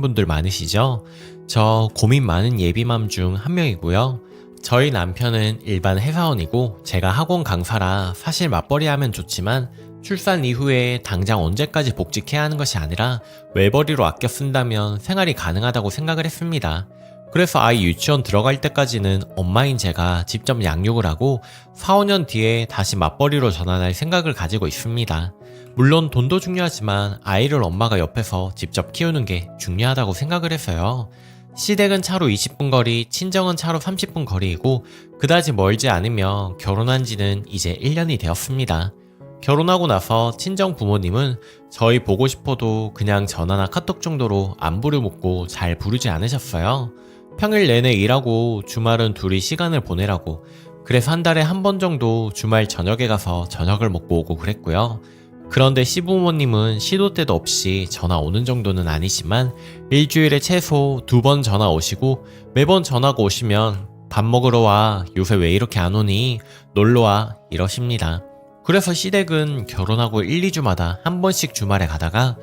분들 많으시죠? 저 고민 많은 예비맘 중 한 명이고요. 저희 남편은 일반 회사원이고 제가 학원 강사라 사실 맞벌이 하면 좋지만 출산 이후에 당장 언제까지 복직해야 하는 것이 아니라 외벌이로 아껴 쓴다면 생활이 가능하다고 생각을 했습니다. 그래서 아이 유치원 들어갈 때까지는 엄마인 제가 직접 양육을 하고 4, 5년 뒤에 다시 맞벌이로 전환할 생각을 가지고 있습니다. 물론 돈도 중요하지만 아이를 엄마가 옆에서 직접 키우는 게 중요하다고 생각을 해서요. 시댁은 차로 20분 거리, 친정은 차로 30분 거리이고 그다지 멀지 않으며 결혼한 지는 이제 1년이 되었습니다. 결혼하고 나서 친정 부모님은 저희 보고 싶어도 그냥 전화나 카톡 정도로 안부를 묻고 잘 부르지 않으셨어요. 평일 내내 일하고 주말은 둘이 시간을 보내라고. 그래서 한 달에 한 번 정도 주말 저녁에 가서 저녁을 먹고 오고 그랬고요. 그런데 시부모님은 시도 때도 없이 전화 오는 정도는 아니지만 일주일에 최소 2번 전화 오시고 매번 전화가 오시면 밥 먹으러 와, 요새 왜 이렇게 안 오니, 놀러 와 이러십니다. 그래서 시댁은 결혼하고 1, 2주마다 한 번씩 주말에 가다가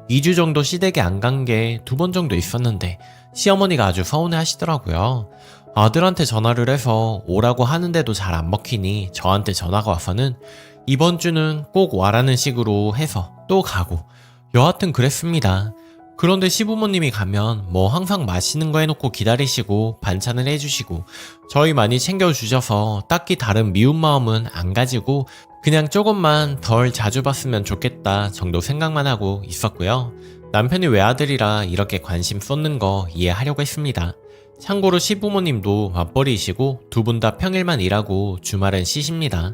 2주 정도 시댁에 안 간 게 2번 정도 있었는데 시어머니가 아주 서운해 하시더라고요. 아들한테 전화를 해서 오라고 하는데도 잘 안 먹히니 저한테 전화가 와서는 이번 주는 꼭 와라는 식으로 해서 또 가고 여하튼 그랬습니다. 그런데 시부모님이 가면 뭐 항상 맛있는 거 해놓고 기다리시고 반찬을 해주시고 저희 많이 챙겨주셔서 딱히 다른 미운 마음은 안 가지고 그냥 조금만 덜 자주 봤으면 좋겠다 정도 생각만 하고 있었고요. 남편이 외아들이라 이렇게 관심 쏟는 거 이해하려고 했습니다. 참고로 시부모님도 맞벌이이시고 두 분 다 평일만 일하고 주말은 쉬십니다.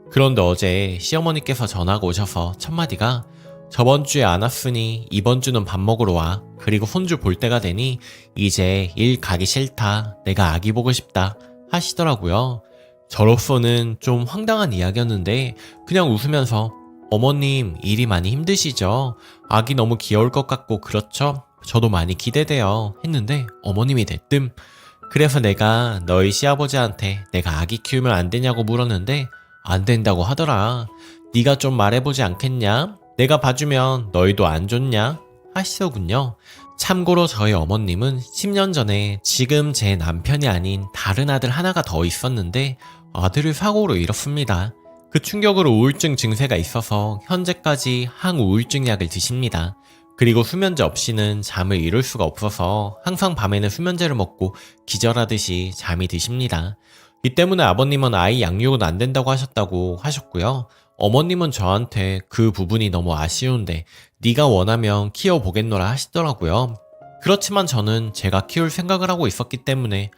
그런데 어제 시어머니께서 전화가 오셔서 첫마디가 저번 주에 안 왔으니 이번 주는 밥 먹으러 와. 그리고 손주 볼 때가 되니 이제 일 가기 싫다. 내가 아기 보고 싶다. 하시더라고요. 저로서는 좀 황당한 이야기였는데 그냥 웃으면서 어머님 일이 많이 힘드시죠? 아기 너무 귀여울 것 같고 그렇죠? 저도 많이 기대돼요. 했는데 어머님이 대뜸 그래서 내가 너희 시아버지한테 내가 아기 키우면 안 되냐고 물었는데 안 된다고 하더라. 네가 좀 말해보지 않겠냐? 내가 봐주면 너희도 안 좋냐? 하시더군요. 참고로 저희 어머님은 10년 전에 지금 제 남편이 아닌 다른 아들 하나가 더 있었는데 아들을 사고로 잃었습니다. 그 충격으로 우울증 증세가 있어서 현재까지 항우울증 약을 드십니다. 그리고 수면제 없이는 잠을 이룰 수가 없어서 항상 밤에는 수면제를 먹고 기절하듯이 잠이 드십니다. 이 때문에 아버님은 아이 양육은 안 된다고 하셨다고 하셨고요. 어머님은 저한테 그 부분이 너무 아쉬운데 네가 원하면 키워보겠노라 하시더라고요. 그렇지만 저는 제가 키울 생각을 하고 있었기 때문에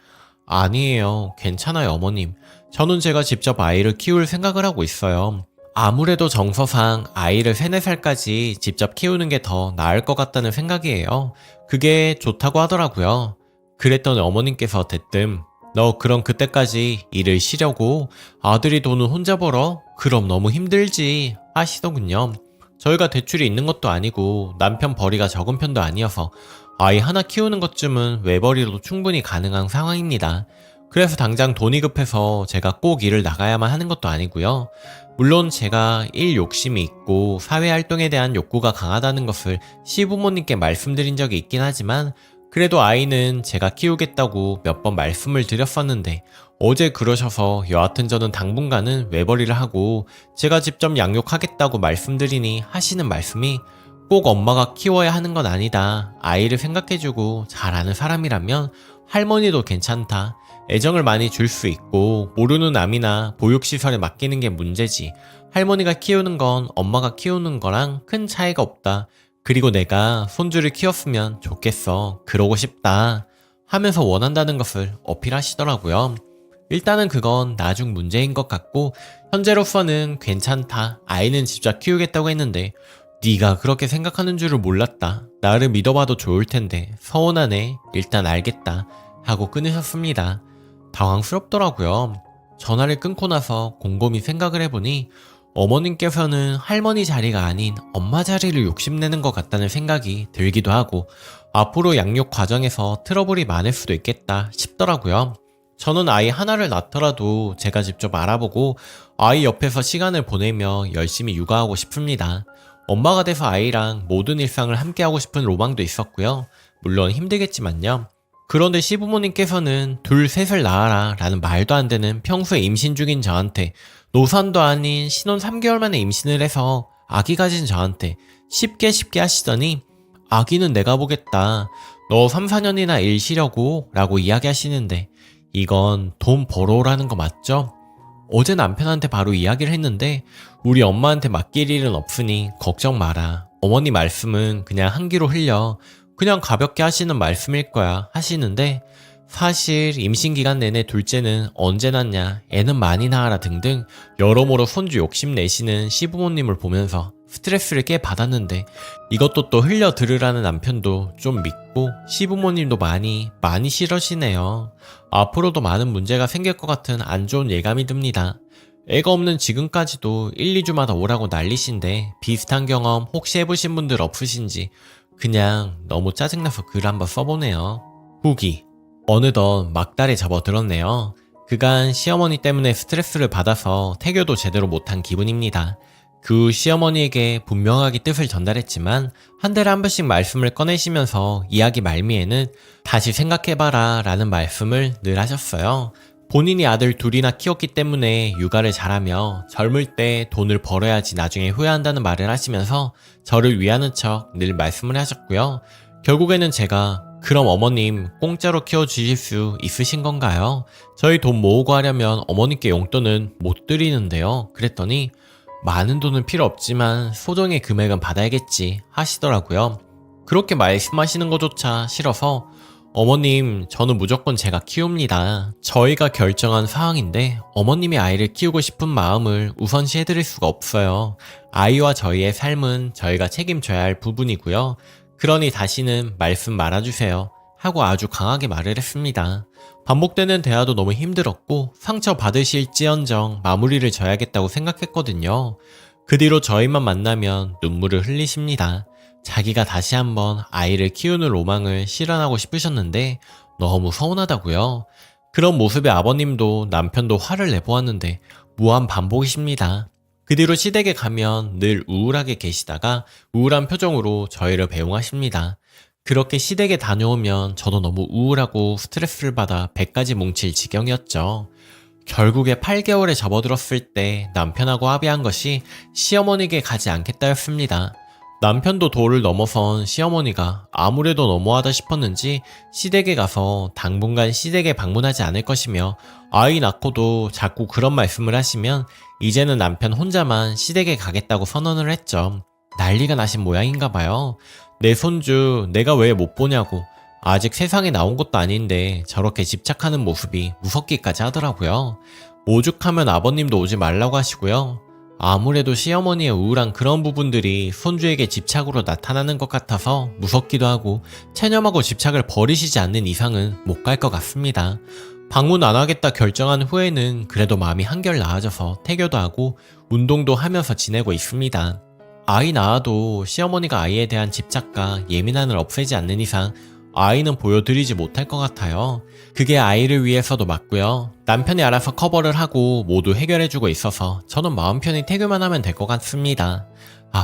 아니에요. 괜찮아요 어머님. 저는 제가 직접 아이를 키울 생각을 하고 있어요. 아무래도 정서상 아이를 3, 4살까지 직접 키우는 게 더 나을 것 같다는 생각이에요. 그게 좋다고 하더라고요. 그랬더니 어머님께서 대뜸 너 그럼 그때까지 일을 쉬려고 아들이 돈은 혼자 벌어? 그럼 너무 힘들지 하시더군요. 저희가 대출이 있는 것도 아니고 남편 벌이가 적은 편도 아니어서 아이 하나 키우는 것쯤은 외벌이로도 충분히 가능한 상황입니다. 그래서 당장 돈이 급해서 제가 꼭 일을 나가야만 하는 것도 아니고요. 물론 제가 일 욕심이 있고 사회활동에 대한 욕구가 강하다는 것을 시부모님께 말씀드린 적이 있긴 하지만 그래도 아이는 제가 키우겠다고 몇 번 말씀을 드렸었는데 어제 그러셔서 여하튼 저는 당분간은 외벌이를 하고 제가 직접 양육하겠다고 말씀드리니 하시는 말씀이 꼭 엄마가 키워야 하는 건 아니다. 아이를 생각해주고 잘 아는 사람이라면 할머니도 괜찮다. 애정을 많이 줄 수 있고 모르는 남이나 보육시설에 맡기는 게 문제지. 할머니가 키우는 건 엄마가 키우는 거랑 큰 차이가 없다. 그리고 내가 손주를 키웠으면 좋겠어. 그러고 싶다. 하면서 원한다는 것을 어필하시더라고요. 일단은 그건 나중 문제인 것 같고 현재로서는 괜찮다. 아이는 직접 키우겠다고 했는데 네가 그렇게 생각하는 줄을 몰랐다. 나를 믿어봐도 좋을 텐데 서운하네. 일단 알겠다. 하고 끊으셨습니다. 당황스럽더라고요. 전화를 끊고 나서 곰곰이 생각을 해보니 어머님께서는 할머니 자리가 아닌 엄마 자리를 욕심내는 것 같다는 생각이 들기도 하고 앞으로 양육 과정에서 트러블이 많을 수도 있겠다 싶더라고요. 저는 아이 하나를 낳더라도 제가 직접 알아보고 아이 옆에서 시간을 보내며 열심히 육아하고 싶습니다. 엄마가 돼서 아이랑 모든 일상을 함께하고 싶은 로망도 있었고요. 물론 힘들겠지만요. 그런데 시부모님께서는 둘 셋을 낳아라 라는 말도 안 되는 평소에 임신 중인 저한테, 노산도 아닌 신혼 3개월 만에 임신을 해서 아기 가진 저한테 쉽게 하시더니 아기는 내가 보겠다. 너 3, 4년이나 일 쉬려고 라고 이야기하시는데, 이건 돈 벌어오라는 거 맞죠? 어제 남편한테 바로 이야기를 했는데 우리 엄마한테 맡길 일은 없으니 걱정 마라. 어머니 말씀은 그냥 한 귀로 흘려. 그냥 가볍게 하시는 말씀일 거야 하시는데, 사실 임신 기간 내내 둘째는 언제 낳냐, 애는 많이 낳아라 등등 여러모로 손주 욕심 내시는 시부모님을 보면서 스트레스를 꽤 받았는데, 이것도 또 흘려 들으라는 남편도 좀 믿고 시부모님도 많이 싫으시네요. 앞으로도 많은 문제가 생길 것 같은 안 좋은 예감이 듭니다. 애가 없는 지금까지도 1, 2주마다 오라고 난리신데 비슷한 경험 혹시 해보신 분들 없으신지 그냥 너무 짜증나서 글 한번 써보네요. 후기. 어느덧 막달에 접어들었네요. 그간 시어머니 때문에 스트레스를 받아서 태교도 제대로 못한 기분입니다. 그 후 시어머니에게 분명하게 뜻을 전달했지만 한 달에 한 번씩 말씀을 꺼내시면서 이야기 말미에는 다시 생각해봐라 라는 말씀을 늘 하셨어요. 본인이 아들 둘이나 키웠기 때문에 육아를 잘하며 젊을 때 돈을 벌어야지 나중에 후회한다는 말을 하시면서 저를 위하는 척 늘 말씀을 하셨고요. 결국에는 제가 그럼 어머님 공짜로 키워주실 수 있으신 건가요? 저희 돈 모으고 하려면 어머니께 용돈은 못 드리는데요. 그랬더니 많은 돈은 필요 없지만 소정의 금액은 받아야겠지 하시더라고요. 그렇게 말씀하시는 것조차 싫어서 어머님, 저는 무조건 제가 키웁니다. 저희가 결정한 상황인데 어머님이 아이를 키우고 싶은 마음을 우선시해드릴 수가 없어요. 아이와 저희의 삶은 저희가 책임져야 할 부분이고요. 그러니 다시는 말씀 말아주세요 하고 아주 강하게 말을 했습니다. 반복되는 대화도 너무 힘들었고 상처 받으실지언정 마무리를 져야겠다고 생각했거든요. 그 뒤로 저희만 만나면 눈물을 흘리십니다. 자기가 다시 한번 아이를 키우는 로망을 실현하고 싶으셨는데 너무 서운하다고요. 그런 모습에 아버님도 남편도 화를 내보았는데 무한 반복이십니다. 그 뒤로 시댁에 가면 늘 우울하게 계시다가 우울한 표정으로 저희를 배웅하십니다. 그렇게 시댁에 다녀오면 저도 너무 우울하고 스트레스를 받아 배까지 뭉칠 지경이었죠. 결국에 8개월에 접어들었을 때 남편하고 합의한 것이 시어머니에게 가지 않겠다였습니다. 남편도 도를 넘어선 시어머니가 아무래도 너무하다 싶었는지 시댁에 가서 당분간 시댁에 방문하지 않을 것이며, 아이 낳고도 자꾸 그런 말씀을 하시면 이제는 남편 혼자만 시댁에 가겠다고 선언을 했죠. 난리가 나신 모양인가 봐요. 내 손주 내가 왜 못 보냐고, 아직 세상에 나온 것도 아닌데 저렇게 집착하는 모습이 무섭기까지 하더라고요. 오죽하면 아버님도 오지 말라고 하시고요. 아무래도 시어머니의 우울한 그런 부분들이 손주에게 집착으로 나타나는 것 같아서 무섭기도 하고, 체념하고 집착을 버리시지 않는 이상은 못 갈 것 같습니다. 방문 안 하겠다 결정한 후에는 그래도 마음이 한결 나아져서 태교도 하고 운동도 하면서 지내고 있습니다. 아이 낳아도 시어머니가 아이에 대한 집착과 예민함을 없애지 않는 이상 아이는 보여드리지 못할 것 같아요. 그게 아이를 위해서도 맞고요. 남편이 알아서 커버를 하고 모두 해결해주고 있어서 저는 마음 편히 태교만 하면 될 것 같습니다.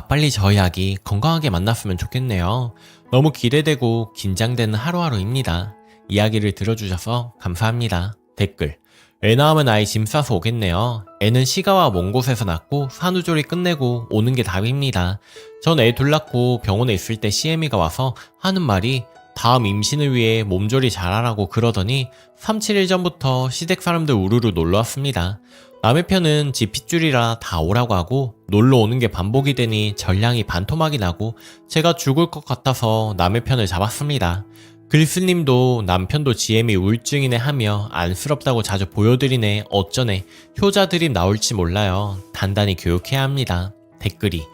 빨리 저희 아기 건강하게 만났으면 좋겠네요. 너무 기대되고 긴장되는 하루하루입니다. 이야기를 들어주셔서 감사합니다. 댓글. 애 낳으면 아이 짐 싸서 오겠네요. 애는 시가와 먼 곳에서 낳고 산후조리 끝내고 오는 게 답입니다. 전 애 둘 낳고 병원에 있을 때 CM이가 와서 하는 말이 다음 임신을 위해 몸조리 잘하라고 그러더니 3, 7일 전부터 시댁 사람들 우르르 놀러 왔습니다. 남의 편은 집 핏줄이라 다 오라고 하고 놀러 오는 게 반복이 되니 전량이 반토막이 나고 제가 죽을 것 같아서 남의 편을 잡았습니다. 글스님도 남편도 GM이 우울증이네 하며 안쓰럽다고 자주 보여드리네 어쩌네, 효자 드립 나올지 몰라요. 단단히 교육해야 합니다. 댓글이.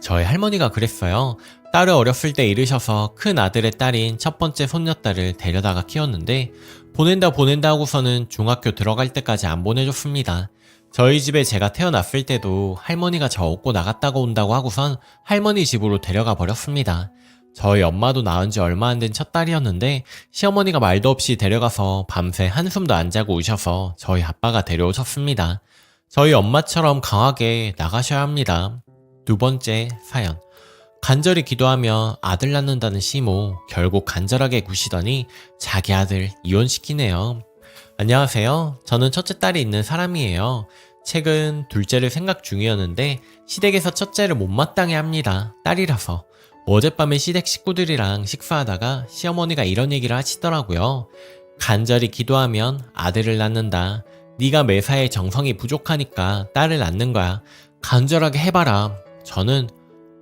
저희 할머니가 그랬어요. 딸을 어렸을 때 잃으셔서 큰 아들의 딸인 첫 번째 손녀딸을 데려다가 키웠는데 보낸다 하고서는 중학교 들어갈 때까지 안 보내줬습니다. 저희 집에 제가 태어났을 때도 할머니가 저 업고 나갔다가 온다고 하고선 할머니 집으로 데려가 버렸습니다. 저희 엄마도 낳은 지 얼마 안 된 첫 딸이었는데 시어머니가 말도 없이 데려가서 밤새 한숨도 안 자고 오셔서 저희 아빠가 데려오셨습니다. 저희 엄마처럼 강하게 나가셔야 합니다. 두 번째 사연. 간절히 기도하며 아들 낳는다는 시모 결국 간절하게 구시더니 자기 아들 이혼시키네요. 안녕하세요. 저는 첫째 딸이 있는 사람이에요. 최근 둘째를 생각 중이었는데 시댁에서 첫째를 못마땅해 합니다. 딸이라서. 어젯밤에 시댁 식구들이랑 식사하다가 시어머니가 이런 얘기를 하시더라고요. 간절히 기도하면 아들을 낳는다. 네가 매사에 정성이 부족하니까 딸을 낳는 거야. 간절하게 해봐라. 저는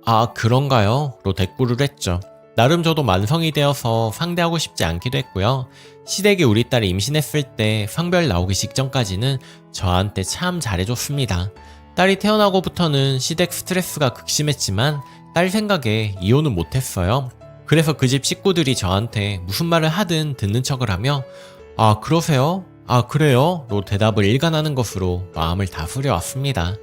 아 그런가요? 로 대꾸를 했죠. 나름 저도 만성이 되어서 상대하고 싶지 않기도 했고요. 시댁이 우리 딸이 임신했을 때 성별 나오기 직전까지는 저한테 참 잘해줬습니다. 딸이 태어나고부터는 시댁 스트레스가 극심했지만 딸 생각에 이혼은 못했어요. 그래서 그 집 식구들이 저한테 무슨 말을 하든 듣는 척을 하며 아 그러세요? 아 그래요? 로 대답을 일관하는 것으로 마음을 다스려 왔습니다.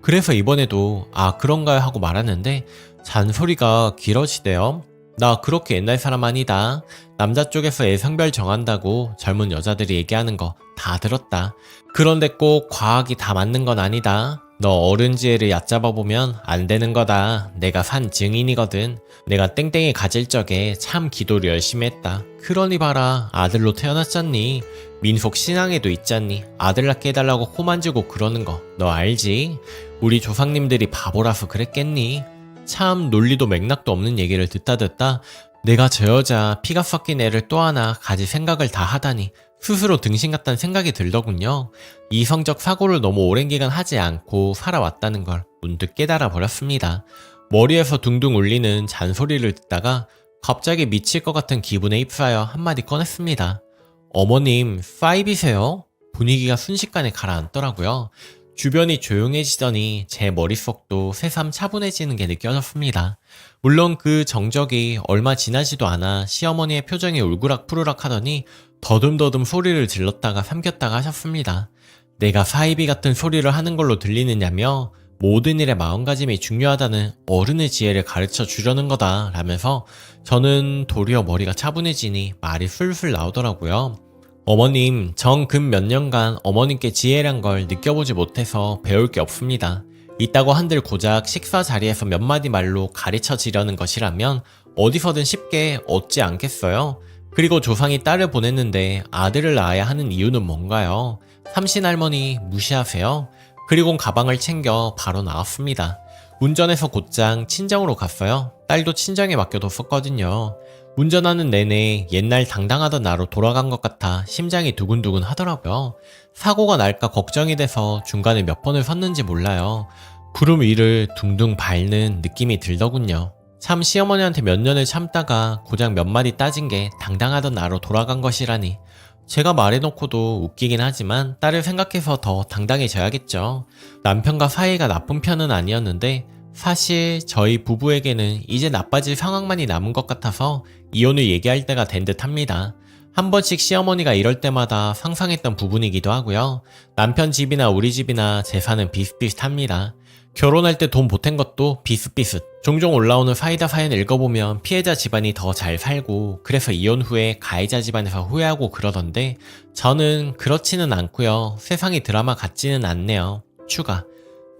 그래서 이번에도 아 그런가요? 하고 말하는데 잔소리가 길어지대요. 나 그렇게 옛날 사람 아니다. 남자 쪽에서 애 성별 정한다고 젊은 여자들이 얘기하는 거 다 들었다. 그런데 꼭 과학이 다 맞는 건 아니다. 너 어른 지혜를 얕잡아 보면 안 되는 거다. 내가 산 증인이거든. 내가 땡땡이 가질 적에 참 기도를 열심히 했다. 그러니 봐라 아들로 태어났잖니. 민속 신앙에도 있잖니. 아들 낳게 해달라고 코 만지고 그러는 거 너 알지? 우리 조상님들이 바보라서 그랬겠니? 참 논리도 맥락도 없는 얘기를 듣다 내가 저 여자 피가 섞인 애를 또 하나 가질 생각을 다 하다니 스스로 등신 같다는 생각이 들더군요. 이성적 사고를 너무 오랜 기간 하지 않고 살아왔다는 걸 문득 깨달아 버렸습니다. 머리에서 둥둥 울리는 잔소리를 듣다가 갑자기 미칠 것 같은 기분에 휩싸여 한마디 꺼냈습니다. 어머님, 5이세요? 분위기가 순식간에 가라앉더라고요. 주변이 조용해지더니 제 머릿속도 새삼 차분해지는 게 느껴졌습니다. 물론 그 정적이 얼마 지나지도 않아 시어머니의 표정이 울그락푸르락 하더니 더듬더듬 소리를 질렀다가 삼켰다가 하셨습니다. 내가 사이비 같은 소리를 하는 걸로 들리느냐며 모든 일의 마음가짐이 중요하다는 어른의 지혜를 가르쳐 주려는 거다 라면서 저는 도리어 머리가 차분해지니 말이 술술 나오더라고요. 어머님, 전 근 몇 년간 어머님께 지혜란 걸 느껴보지 못해서 배울 게 없습니다. 있다고 한들 고작 식사 자리에서 몇 마디 말로 가르쳐 지려는 것이라면 어디서든 쉽게 얻지 않겠어요? 그리고 조상이 딸을 보냈는데 아들을 낳아야 하는 이유는 뭔가요? 삼신할머니 무시하세요? 그리고 가방을 챙겨 바로 나왔습니다. 운전해서 곧장 친정으로 갔어요. 딸도 친정에 맡겨뒀었거든요. 운전하는 내내 옛날 당당하던 나로 돌아간 것 같아 심장이 두근두근 하더라고요. 사고가 날까 걱정이 돼서 중간에 몇 번을 섰는지 몰라요. 구름 위를 둥둥 밟는 느낌이 들더군요. 참 시어머니한테 몇 년을 참다가 고작 몇 마디 따진 게 당당하던 나로 돌아간 것이라니. 제가 말해놓고도 웃기긴 하지만 딸을 생각해서 더 당당해져야겠죠. 남편과 사이가 나쁜 편은 아니었는데 사실 저희 부부에게는 이제 나빠질 상황만이 남은 것 같아서 이혼을 얘기할 때가 된 듯 합니다. 한 번씩 시어머니가 이럴 때마다 상상했던 부분이기도 하고요. 남편 집이나 우리 집이나 재산은 비슷비슷합니다. 결혼할 때 돈 보탠 것도 비슷비슷. 종종 올라오는 사이다 사연 읽어보면 피해자 집안이 더 잘 살고 그래서 이혼 후에 가해자 집안에서 후회하고 그러던데 저는 그렇지는 않고요. 세상이 드라마 같지는 않네요. 추가.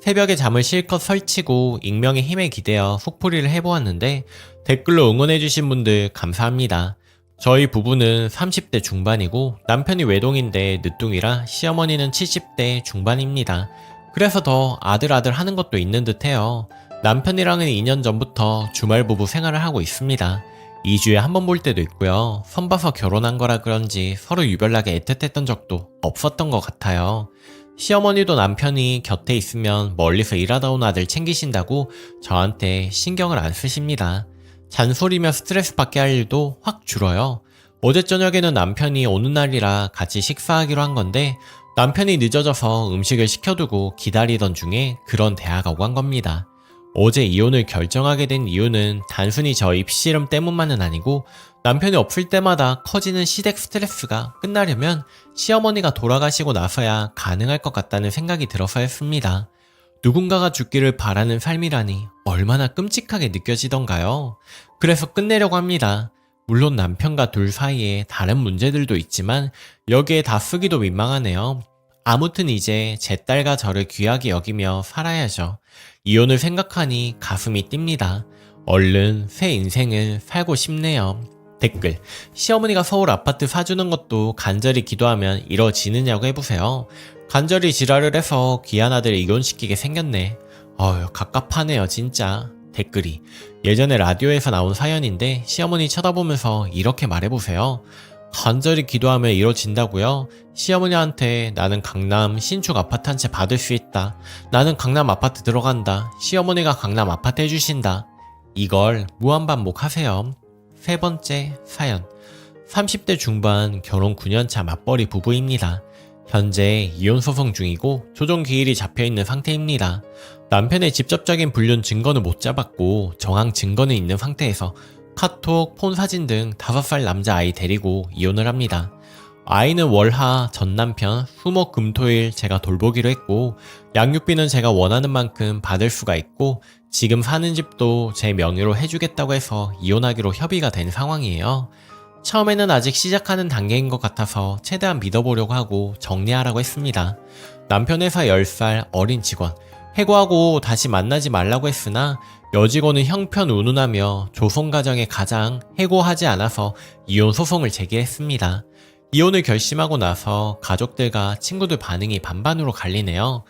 새벽에 잠을 실컷 설치고 익명의 힘에 기대어 속풀이를 해보았는데 댓글로 응원해주신 분들 감사합니다. 저희 부부는 30대 중반이고 남편이 외동인데 늦둥이라 시어머니는 70대 중반입니다. 그래서 더 아들 하는 것도 있는 듯해요. 남편이랑은 2년 전부터 주말 부부 생활을 하고 있습니다. 2주에 한 번 볼 때도 있고요. 선봐서 결혼한 거라 그런지 서로 유별나게 애틋했던 적도 없었던 것 같아요. 시어머니도 남편이 곁에 있으면 멀리서 일하다 온 아들 챙기신다고 저한테 신경을 안 쓰십니다. 잔소리며 스트레스 받게 할 일도 확 줄어요. 어제 저녁에는 남편이 오는 날이라 같이 식사하기로 한 건데 남편이 늦어져서 음식을 시켜두고 기다리던 중에 그런 대화가 오간 겁니다. 어제 이혼을 결정하게 된 이유는 단순히 저 입씨름 때문만은 아니고 남편이 없을 때마다 커지는 시댁 스트레스가 끝나려면 시어머니가 돌아가시고 나서야 가능할 것 같다는 생각이 들어서였습니다. 누군가가 죽기를 바라는 삶이라니 얼마나 끔찍하게 느껴지던가요? 그래서 끝내려고 합니다. 물론 남편과 둘 사이에 다른 문제들도 있지만 여기에 다 쓰기도 민망하네요. 아무튼 이제 제 딸과 저를 귀하게 여기며 살아야죠. 이혼을 생각하니 가슴이 뜁니다. 얼른 새 인생을 살고 싶네요. 댓글. 시어머니가 서울 아파트 사주는 것도 간절히 기도하면 이뤄지느냐고 해보세요. 간절히 지랄을 해서 귀한 아들 이혼시키게 생겼네. 어휴, 갑갑하네요 진짜. 댓글이. 예전에 라디오에서 나온 사연인데 시어머니 쳐다보면서 이렇게 말해보세요. 간절히 기도하면 이뤄진다고요? 시어머니한테 나는 강남 신축 아파트 한 채 받을 수 있다. 나는 강남 아파트 들어간다. 시어머니가 강남 아파트 해주신다. 이걸 무한반복하세요. 세 번째 사연. 30대 중반 결혼 9년차 맞벌이 부부입니다. 현재 이혼소송 중이고 조정기일이 잡혀있는 상태입니다. 남편의 직접적인 불륜 증거는 못 잡았고 정황 증거는 있는 상태에서 카톡, 폰 사진 등 5살 남자아이 데리고 이혼을 합니다. 아이는 월하 전 남편 수목 금토일 제가 돌보기로 했고 양육비는 제가 원하는 만큼 받을 수가 있고 지금 사는 집도 제 명의로 해주겠다고 해서 이혼하기로 협의가 된 상황이에요. 처음에는 아직 시작하는 단계인 것 같아서 최대한 믿어보려고 하고 정리하라고 했습니다. 남편 회사 10살 어린 직원, 해고하고 다시 만나지 말라고 했으나 여직원은 형편 운운하며 조선가정의 가장 해고하지 않아서 이혼 소송을 제기했습니다. 이혼을 결심하고 나서 가족들과 친구들 반응이 반반으로 갈리네요.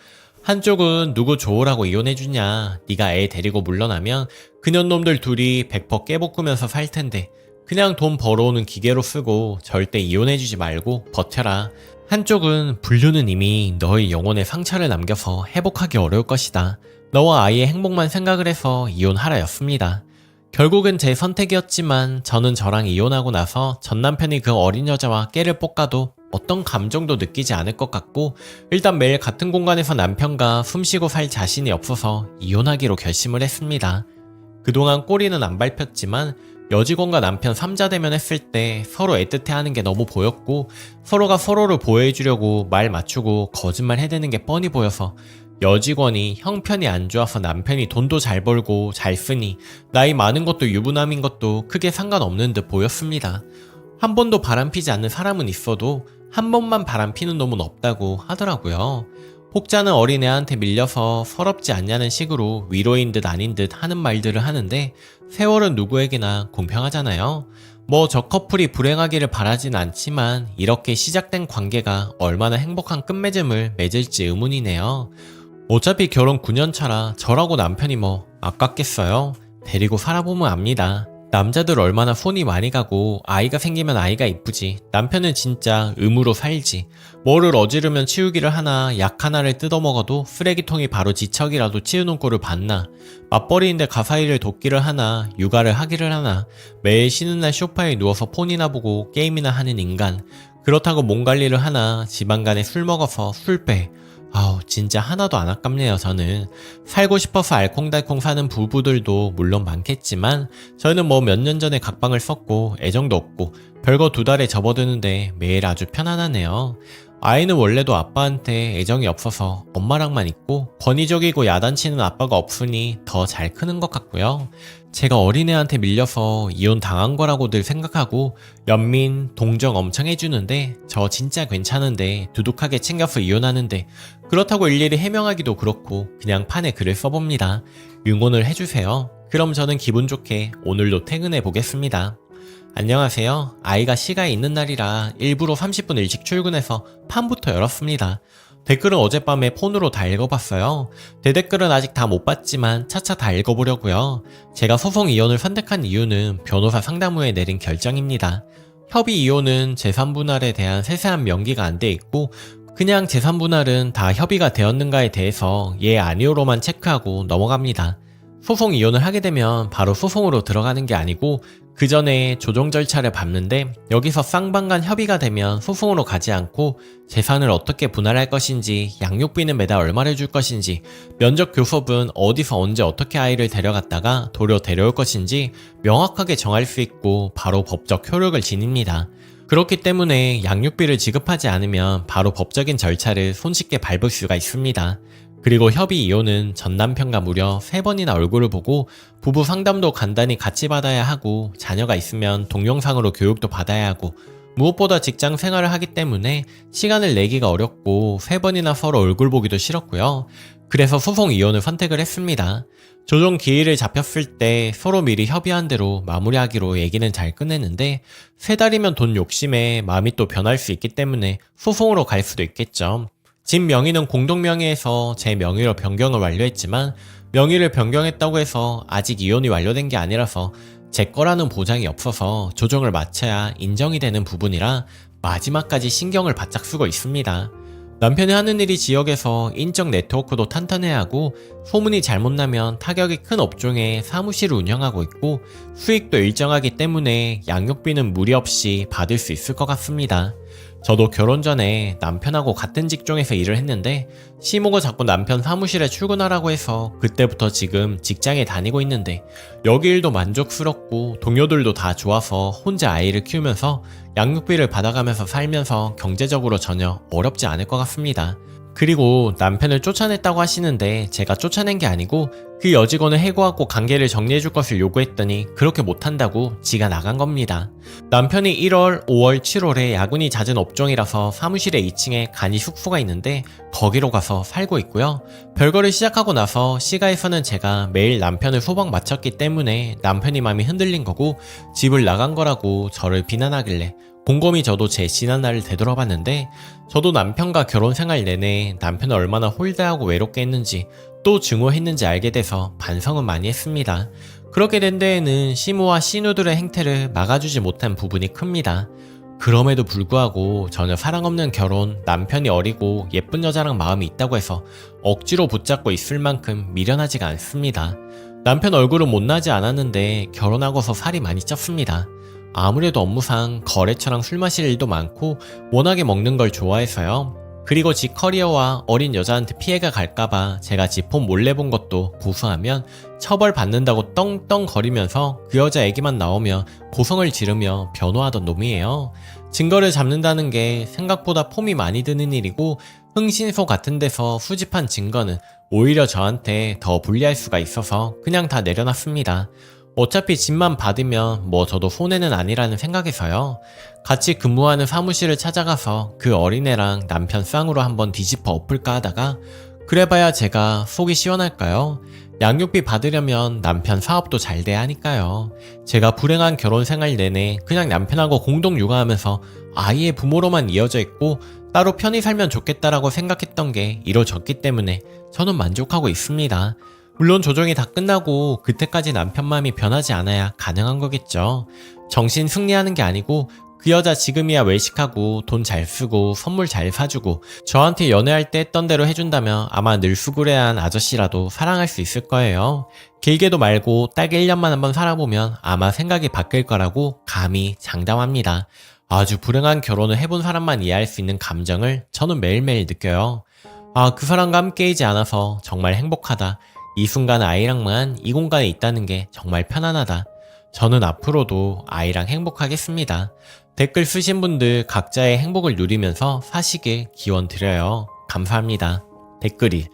한쪽은 누구 좋으라고 이혼해주냐, 네가 애 데리고 물러나면 그년놈들 둘이 100% 깨볶으면서 살 텐데 그냥 돈 벌어오는 기계로 쓰고 절대 이혼해주지 말고 버텨라. 한쪽은 불륜은 이미 너의 영혼에 상처를 남겨서 회복하기 어려울 것이다. 너와 아이의 행복만 생각을 해서 이혼하라 였습니다. 결국은 제 선택이었지만 저는 저랑 이혼하고 나서 전 남편이 그 어린 여자와 깨를 볶아도 어떤 감정도 느끼지 않을 것 같고 일단 매일 같은 공간에서 남편과 숨쉬고 살 자신이 없어서 이혼하기로 결심을 했습니다. 그동안 꼬리는 안 밟혔지만 여직원과 남편 3자 대면 했을 때 서로 애틋해하는 게 너무 보였고 서로가 서로를 보호해주려고 말 맞추고 거짓말 해대는 게 뻔히 보여서 여직원이 형편이 안 좋아서 남편이 돈도 잘 벌고 잘 쓰니 나이 많은 것도 유부남인 것도 크게 상관없는 듯 보였습니다. 한 번도 바람피지 않는 사람은 있어도 한 번만 바람피는 놈은 없다고 하더라고요. 혹자는 어린애한테 밀려서 서럽지 않냐는 식으로 위로인 듯 아닌 듯 하는 말들을 하는데 세월은 누구에게나 공평하잖아요. 뭐 저 커플이 불행하기를 바라진 않지만 이렇게 시작된 관계가 얼마나 행복한 끝맺음을 맺을지 의문이네요. 어차피 결혼 9년 차라 저라고 남편이 뭐 아깝겠어요? 데리고 살아보면 압니다. 남자들 얼마나 손이 많이 가고 아이가 생기면 아이가 이쁘지 남편은 진짜 의무로 살지 뭐를 어지르면 치우기를 하나 약 하나를 뜯어먹어도 쓰레기통이 바로 지척이라도 치우는 꼴을 봤나 맞벌이인데 가사일을 돕기를 하나 육아를 하기를 하나 매일 쉬는 날 소파에 누워서 폰이나 보고 게임이나 하는 인간 그렇다고 몸 관리를 하나 지방간에 술 먹어서 술 빼 아우 진짜 하나도 안 아깝네요. 저는 살고 싶어서 알콩달콩 사는 부부들도 물론 많겠지만 저희는 뭐 몇 년 전에 각방을 썼고 애정도 없고 별거 2달에 접어드는데 매일 아주 편안하네요. 아이는 원래도 아빠한테 애정이 없어서 엄마랑만 있고 권위적이고 야단치는 아빠가 없으니 더 잘 크는 것 같고요. 제가 어린애한테 밀려서 이혼 당한 거라고들 생각하고 연민, 동정 엄청 해주는데 저 진짜 괜찮은데 두둑하게 챙겨서 이혼하는데 그렇다고 일일이 해명하기도 그렇고 그냥 판에 글을 써봅니다. 응원을 해주세요. 그럼 저는 기분 좋게 오늘도 퇴근해 보겠습니다. 안녕하세요. 아이가 시가에 있는 날이라 일부러 30분 일찍 출근해서 판부터 열었습니다. 댓글은 어젯밤에 폰으로 다 읽어봤어요. 대댓글은 아직 다 못 봤지만 차차 다 읽어보려고요. 제가 소송 이혼을 선택한 이유는 변호사 상담 후에 내린 결정입니다. 협의 이혼은 재산분할에 대한 세세한 명기가 안 돼 있고 그냥 재산분할은 다 협의가 되었는가에 대해서 예 아니오로만 체크하고 넘어갑니다. 소송 이혼을 하게 되면 바로 소송으로 들어가는 게 아니고 그 전에 조정 절차를 밟는데 여기서 쌍방간 협의가 되면 소송으로 가지 않고 재산을 어떻게 분할할 것인지 양육비는 매달 얼마를 줄 것인지 면접 교섭은 어디서 언제 어떻게 아이를 데려갔다가 도려 데려올 것인지 명확하게 정할 수 있고 바로 법적 효력을 지닙니다. 그렇기 때문에 양육비를 지급하지 않으면 바로 법적인 절차를 손쉽게 밟을 수가 있습니다. 그리고 협의 이혼은 전 남편과 무려 3번이나 얼굴을 보고 부부 상담도 간단히 같이 받아야 하고 자녀가 있으면 동영상으로 교육도 받아야 하고 무엇보다 직장 생활을 하기 때문에 시간을 내기가 어렵고 3번이나 서로 얼굴 보기도 싫었고요. 그래서 소송 이혼을 선택을 했습니다. 조정 기일을 잡혔을 때 서로 미리 협의한 대로 마무리하기로 얘기는 잘 끝냈는데 3달이면 돈 욕심에 마음이 또 변할 수 있기 때문에 소송으로 갈 수도 있겠죠. 집 명의는 공동 명의에서 제 명의로 변경을 완료했지만 명의를 변경했다고 해서 아직 이혼이 완료된 게 아니라서 제 거라는 보장이 없어서 조정을 마쳐야 인정이 되는 부분이라 마지막까지 신경을 바짝 쓰고 있습니다. 남편이 하는 일이 지역에서 인적 네트워크도 탄탄해야 하고 소문이 잘못 나면 타격이 큰 업종에 사무실을 운영하고 있고 수익도 일정하기 때문에 양육비는 무리 없이 받을 수 있을 것 같습니다. 저도 결혼 전에 남편하고 같은 직종에서 일을 했는데 시모가 자꾸 남편 사무실에 출근하라고 해서 그때부터 지금 직장에 다니고 있는데 여기 일도 만족스럽고 동료들도 다 좋아서 혼자 아이를 키우면서 양육비를 받아가면서 살면서 경제적으로 전혀 어렵지 않을 것 같습니다. 그리고 남편을 쫓아냈다고 하시는데 제가 쫓아낸 게 아니고 그 여직원을 해고하고 관계를 정리해줄 것을 요구했더니 그렇게 못한다고 지가 나간 겁니다. 남편이 1월, 5월, 7월에 야근이 잦은 업종이라서 사무실에 2층에 간이 숙소가 있는데 거기로 가서 살고 있고요. 별거를 시작하고 나서 시가에서는 제가 매일 남편을 소박 맞췄기 때문에 남편이 마음이 흔들린 거고 집을 나간 거라고 저를 비난하길래 곰곰이 저도 제 지난날을 되돌아봤는데 저도 남편과 결혼 생활 내내 남편을 얼마나 홀대하고 외롭게 했는지 또 증오했는지 알게 돼서 반성은 많이 했습니다. 그렇게 된 데에는 시모와 시누들의 행태를 막아주지 못한 부분이 큽니다. 그럼에도 불구하고 전혀 사랑 없는 결혼, 남편이 어리고 예쁜 여자랑 마음이 있다고 해서 억지로 붙잡고 있을 만큼 미련하지가 않습니다. 남편 얼굴은 못나지 않았는데 결혼하고서 살이 많이 쪘습니다. 아무래도 업무상 거래처랑 술 마실 일도 많고 워낙에 먹는 걸 좋아해서요. 그리고 지 커리어와 어린 여자한테 피해가 갈까봐 제가 지 폰 몰래 본 것도 고소하면 처벌받는다고 떵떵거리면서 그 여자 얘기만 나오면 고성을 지르며 변호하던 놈이에요. 증거를 잡는다는 게 생각보다 폼이 많이 드는 일이고 흥신소 같은 데서 수집한 증거는 오히려 저한테 더 불리할 수가 있어서 그냥 다 내려놨습니다. 어차피 집만 받으면 뭐 저도 손해는 아니라는 생각에서요. 같이 근무하는 사무실을 찾아가서 그 어린애랑 남편 쌍으로 한번 뒤집어 엎을까 하다가 그래봐야 제가 속이 시원할까요? 양육비 받으려면 남편 사업도 잘 돼야 하니까요. 제가 불행한 결혼 생활 내내 그냥 남편하고 공동 육아하면서 아이의 부모로만 이어져 있고 따로 편히 살면 좋겠다라고 생각했던 게 이루어졌기 때문에 저는 만족하고 있습니다. 물론 조정이 다 끝나고 그때까지 남편 마음이 변하지 않아야 가능한 거겠죠. 정신 승리하는 게 아니고 그 여자 지금이야 외식하고 돈 잘 쓰고 선물 잘 사주고 저한테 연애할 때 했던 대로 해준다면 아마 늘수구레한 아저씨라도 사랑할 수 있을 거예요. 길게도 말고 딱 1년만 한번 살아보면 아마 생각이 바뀔 거라고 감히 장담합니다. 아주 불행한 결혼을 해본 사람만 이해할 수 있는 감정을 저는 매일매일 느껴요. 그 사람과 함께이지 않아서 정말 행복하다. 이 순간 아이랑만 이 공간에 있다는 게 정말 편안하다. 저는 앞으로도 아이랑 행복하겠습니다. 댓글 쓰신 분들 각자의 행복을 누리면서 사시길 기원 드려요. 감사합니다. 댓글이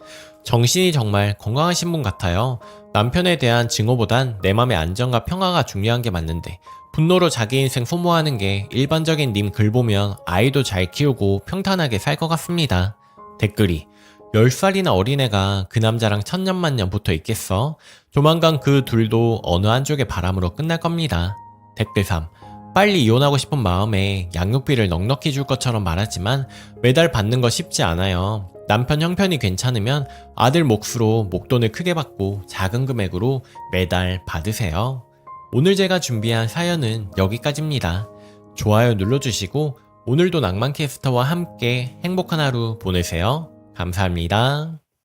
정신이 정말 건강하신 분 같아요. 남편에 대한 증오보단 내 맘의 안정과 평화가 중요한 게 맞는데 분노로 자기 인생 소모하는 게 일반적인 님 글 보면 아이도 잘 키우고 평탄하게 살 것 같습니다. 댓글이 10살이나 어린애가 그 남자랑 천년만년 붙어 있겠어? 조만간 그 둘도 어느 한쪽의 바람으로 끝날 겁니다. 댓글 3. 빨리 이혼하고 싶은 마음에 양육비를 넉넉히 줄 것처럼 말하지만 매달 받는 거 쉽지 않아요. 남편 형편이 괜찮으면 아들 몫으로 목돈을 크게 받고 작은 금액으로 매달 받으세요. 오늘 제가 준비한 사연은 여기까지입니다. 좋아요 눌러주시고 오늘도 낭만캐스터와 함께 행복한 하루 보내세요. 감사합니다.